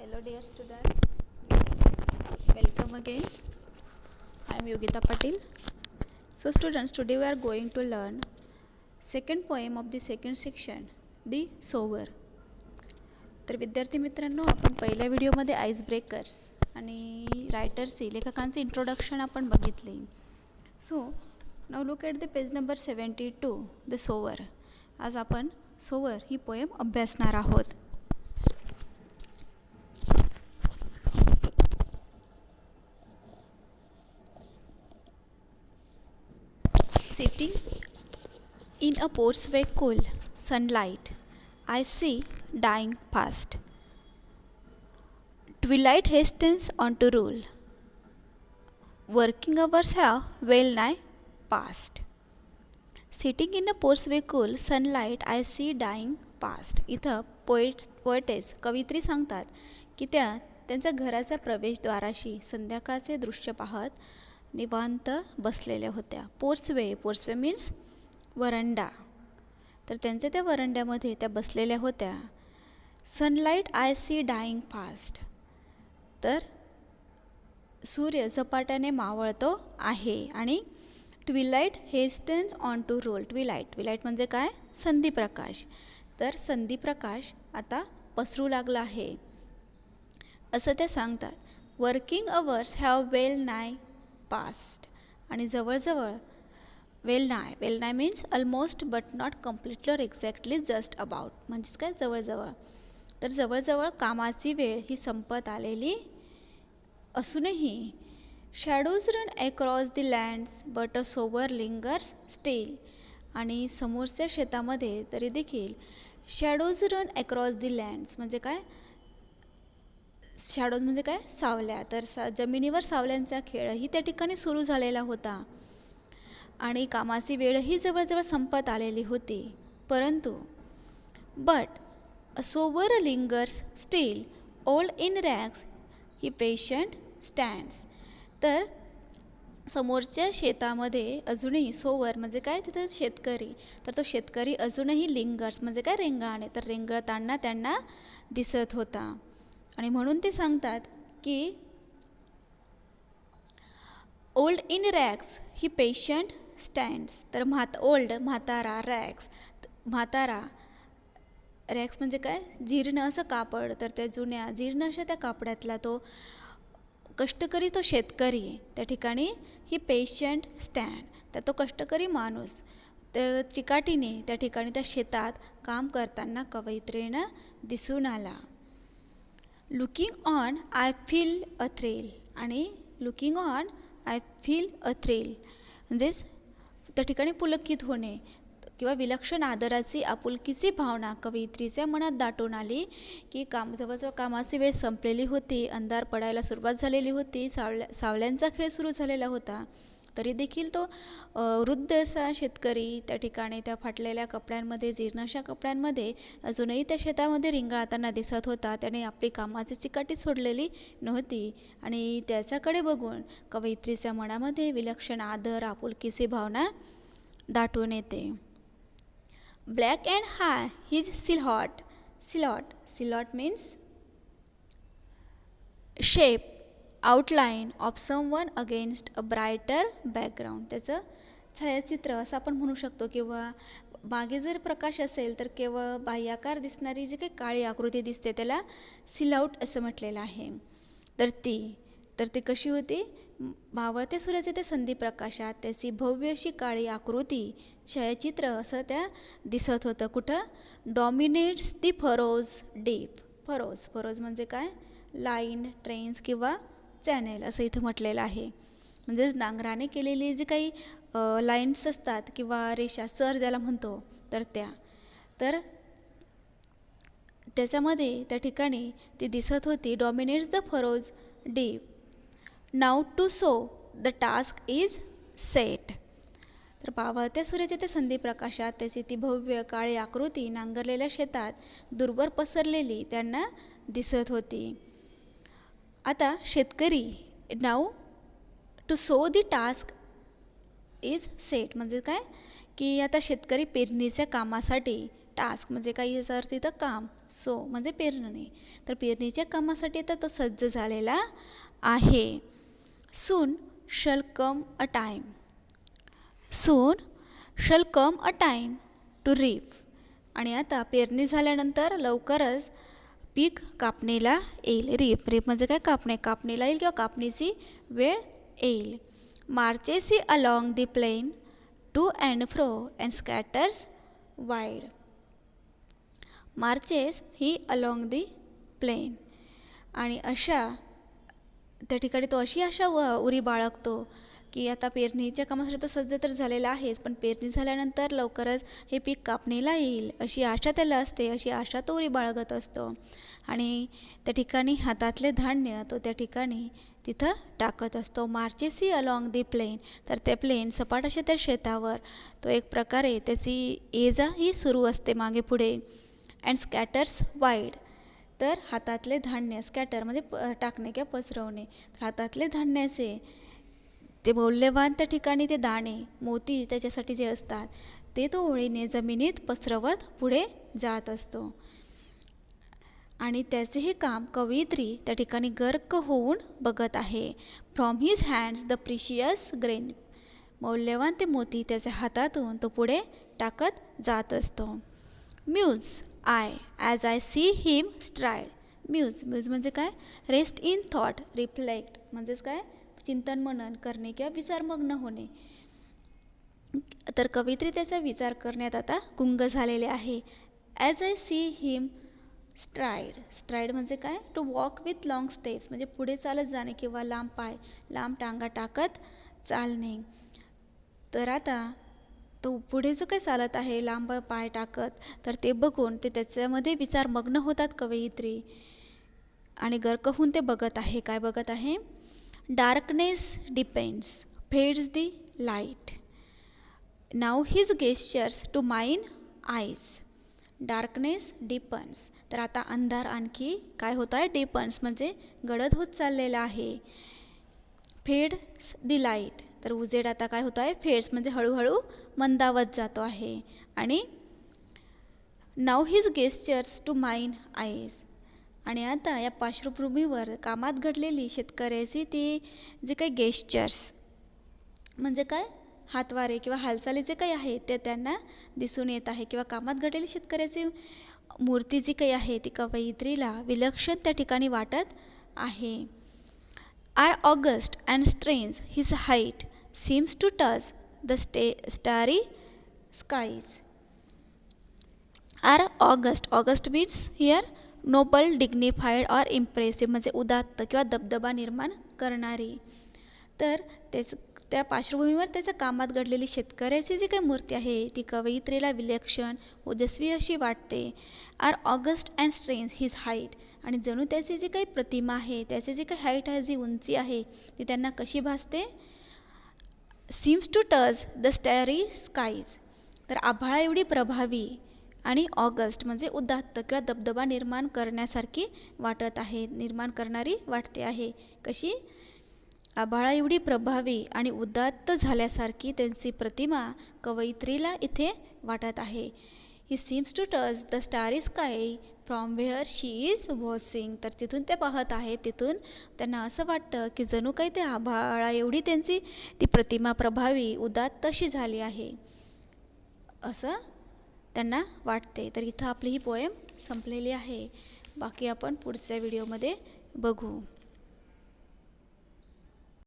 Hello dear students, welcome again. I am Yogita Patil. So students, today we are going to learn second poem of the second section, The Sower. तर विद्यार्थी मित्रांनो, आपण पहिल्या व्हिडिओमध्ये ice breakers आणि रायटर्सचे लेखकांचे introduction आपण बघितले. So now look at the page number 72, the sower. आज आपण सोवर ही पोएम अभ्यासणार आहोत. Sitting in a porchway cool sunlight, I see dying past. Twilight hastens on to rule. Working hours have well nigh passed. Sitting in a porchway cool sunlight, I see dying past. इथं poetess कवित्री सांगतात की त्यांच्या घराच्या प्रवेशद्वाराशी संध्याकाळचे दृश्य पाहत निवांत बसलेल्या होत्या. Porchway means veranda. तर त्यांच्या त्या वरंड्यामध्ये त्या बसलेल्या होत्या. Sunlight I see dying fast. तर सूर्य झपाट्याने मावळतो आहे. आणि twilight hastens on to roll. Twilight म्हणजे काय? संधिप्रकाश. तर संधिप्रकाश आता पसरू लागला आहे असं ते सांगतात. वर्किंग अवर्स हॅव वेल नाय पास्ट. आणि जवळजवळ वेल नाय means almost but not completely और एक्झॅक्टली जस्ट अबाउट. म्हणजेच काय? जवळजवळ. तर जवळजवळ कामाची वेळ ही संपत आलेली असूनही shadows run across the lands but a sower lingers still. आणि समोरच्या शेतामध्ये तरी देखील shadows run across the lands म्हणजे काय? शॅडोज म्हणजे काय? सावल्या. तर जमिनीवर सावल्यांचा खेळही त्या ठिकाणी सुरू झालेला होता आणि कामाची वेळही जवळजवळ संपत आलेली होती. परंतु but a sower lingers still old in rags the patient stands. तर समोरच्या शेतामध्ये अजूनही सोवर म्हणजे काय? तिथं शेतकरी. तर तो शेतकरी अजूनही लिंगर्स म्हणजे काय? रेंगाळणे. तर रेंगाळताना त्यांना दिसत होता. आणि म्हणून ते सांगतात की old in rags the patient stands. तर ओल्ड म्हातारा, म्हातारा. रॅग्स म्हणजे काय? जीर्ण असं कापड. तर त्या जुन्या जीर्ण अशा त्या कापडातला तो कष्टकरी, तो शेतकरी त्या ठिकाणी ही पेशंट स्टँड. तर तो कष्टकरी माणूस त्या चिकाटीने त्या ठिकाणी त्या शेतात काम करताना कवयित्रीनं दिसून आला. Looking on I feel a thrill. आणि looking on I feel a thrill म्हणजेच त्या ठिकाणी पुलकित होणे किंवा विलक्षण आदराची आपुलकीची भावना कवयित्रीच्या मनात दाटून आली. की जवळजवळ कामाची वेळ संपलेली होती. अंधार पडायला सुरुवात झालेली होती. सावल्यांचा खेळ सुरू झालेला होता. तरी देखील तो वृद्ध असा शेतकरी त्या ठिकाणी त्या फाटलेल्या कपड्यांमध्ये, जीर्ण अशा कपड्यांमध्ये अजूनही त्या शेतामध्ये रिंगाळताना दिसत होता. त्याने आपली कामाची चिकाटी सोडलेली नव्हती. आणि त्याच्याकडे बघून कवयित्रीच्या मनामध्ये विलक्षण आदर, आपुलकीची भावना दाटून येते. Black and high his silhouette means shape outline of someone against a brighter background. त्याचं छायाचित्र असं आपण म्हणू शकतो. किंवा मागे जर प्रकाश असेल तर केवळ बाह्याकार दिसणारी जी काही काळी आकृती दिसते त्याला सिलआउट असं म्हटलेलं आहे. तर ती कशी होती? मावळत्या सूर्याचे ते संधिप्रकाशात त्याची भव्य अशी काळी आकृती, छायाचित्र असं त्या दिसत होतं. कुठं? डॉमिनेट्स दी फरोज डीप. फरोज म्हणजे काय? लाईन, ट्रेन्स किंवा चॅनेल असं इथं म्हटलेलं आहे. म्हणजेच नांगराने केलेली जी काही लाईन्स असतात किंवा रेषा, चर ज्याला म्हणतो, तर तर त्याच्यामध्ये त्या ठिकाणी ती दिसत होती. Dominates the furrows deep. Now to sow the task is set. तर पावळत्या सूर्याच्या त्या संधिप्रकाशात त्याची ती भव्य काळी आकृती नांगरलेल्या शेतात दूरवर पसरलेली त्यांना दिसत होती. आता शेतकरी now to sow the task is set म्हणजे काय? की आता शेतकरी पेरणीच्या कामासाठी टास्क म्हणजे काही याचा अर्थ इथं काम. सो म्हणजे पेरणे. तर पेरणीच्या कामासाठी आता तो सज्ज झालेला आहे. Soon shall come a time. Soon shall come a time to reap. आणि आता पेरणी झाल्यानंतर लवकरच पीक कापणीला येईल. रीप म्हणजे काय? कापणे. कापणीला येईल किंवा कापणीची वेळ येईल. Marches he along the plain to and fro and scatters wide. Marches he along the plain. आणि अशा त्या ठिकाणी तो अशी आशा उरी बाळगतो की आता पेरणीच्या कामासाठी तो सज्ज तर झालेला आहेच, पण पेरणी झाल्यानंतर लवकरच हे पीक कापणीला येईल अशी आशा त्याला असते. अशी आशा तो उरी बाळगत असतो. आणि त्या ठिकाणी हातातले धान्य तो त्या ठिकाणी तिथं टाकत असतो. Marches he along the plain. तर ते प्लेन सपाट अशा त्या शेतावर तो एक प्रकारे त्याची ये जा ही सुरू असते मागे पुढे. And scatters wide. तर हातातले धान्य, स्कॅटर म्हणजे टाकणे किंवा पसरवणे. तर हातातले धान्याचे ते मौल्यवान त्या ठिकाणी ते दाणे, मोती त्याच्यासाठी जे असतात ते तो ओळीने जमिनीत पसरवत पुढे जात असतो. आणि त्याचे हे काम कवयित्री त्या ठिकाणी गर्क होऊन बघत आहे. From his hands the precious grain. मौल्यवान ते मोती त्याच्या हातातून तो पुढे टाकत जात असतो. Muse I as I see him stride. Muse म्हणजे काय? रेस्ट इन थॉट, रिफ्लेक्ट म्हणजेच काय? चिंतन मनन करणे किंवा विचारमग्न होणे. तर कवयित्री त्याचा विचार करण्यात आता गुंग झालेले आहे. As I see him stride. Stride म्हणजे काय? To walk with long steps म्हणजे पुढे चालत जाणे किंवा लांब पाय, लांब टांगा टाकत चालणे. तर आता तो पुढे जो काय चालत आहे लांब पाय टाकत, तर ते बघून ते त्याच्यामध्ये विचारमग्न होतात कवयित्री. आणि गर्क होऊन ते बघत आहे. काय बघत आहे? Darkness deepens fades the light. Now his gestures to mine eyes. Darkness deepens. तर आता अंधार आणखी काय होत आहे? डिपन्स म्हणजे गडद होत चाललेला आहे. Fades the light. तर उजेड आता काय होत आहे? फेड्स म्हणजे हळूहळू मंदावत जातो आहे. आणि now his gestures to mine eyes. आणि आता या पार्श्वभूमीवर कामात घडलेली शेतकऱ्याची ती जे काही गेस्चर्स म्हणजे काय? हातवारे किंवा हालचाली जे काही आहे ते त्यांना दिसून येत आहे. किंवा कामात घडलेली शेतकऱ्याची मूर्ती जी काही आहे ती कवयित्रीला विलक्षण त्या ठिकाणी वाटत आहे. Are august and strange his height seems to touch the starry skies. Are august. August means here noble, dignified or impressive म्हणजे उदात्त किंवा दबदबा निर्माण करणारी. तर त्या पार्श्वभूमीवर त्याच्या कामात घडलेली शेतकऱ्याची जी काही मूर्ती आहे ती कवयित्रीला विलक्षण, ओजस्वी अशी वाटते. Are august and strange his height. आणि जणू त्याची जी काही प्रतिमा आहे, त्याची जी काही हाईट आहे, जी उंची आहे ती त्यांना कशी भासते? Seems to touch the starry skies. तर आभाळा एवढी प्रभावी आणि ऑगस्ट म्हणजे उदात्त किंवा दबदबा निर्माण करण्यासारखी वाटत आहे, निर्माण करणारी वाटते आहे. कशी? आभाळा एवढी प्रभावी आणि उदात्त झाल्यासारखी त्यांची प्रतिमा कवयित्रीला इथे वाटत आहे. He seems to touch the starry sky from where she is watching. तर तिथून ते पाहत आहेत, तिथून त्यांना असं वाटतं की जणू काही ते आभाळा एवढी त्यांची ती प्रतिमा प्रभावी उदात्त अशी झाली आहे असं त्यांना वाटते. तर इथं आपली ही पोएम संपलेली आहे. बाकी आपण पुढच्या व्हिडिओमध्ये बघू.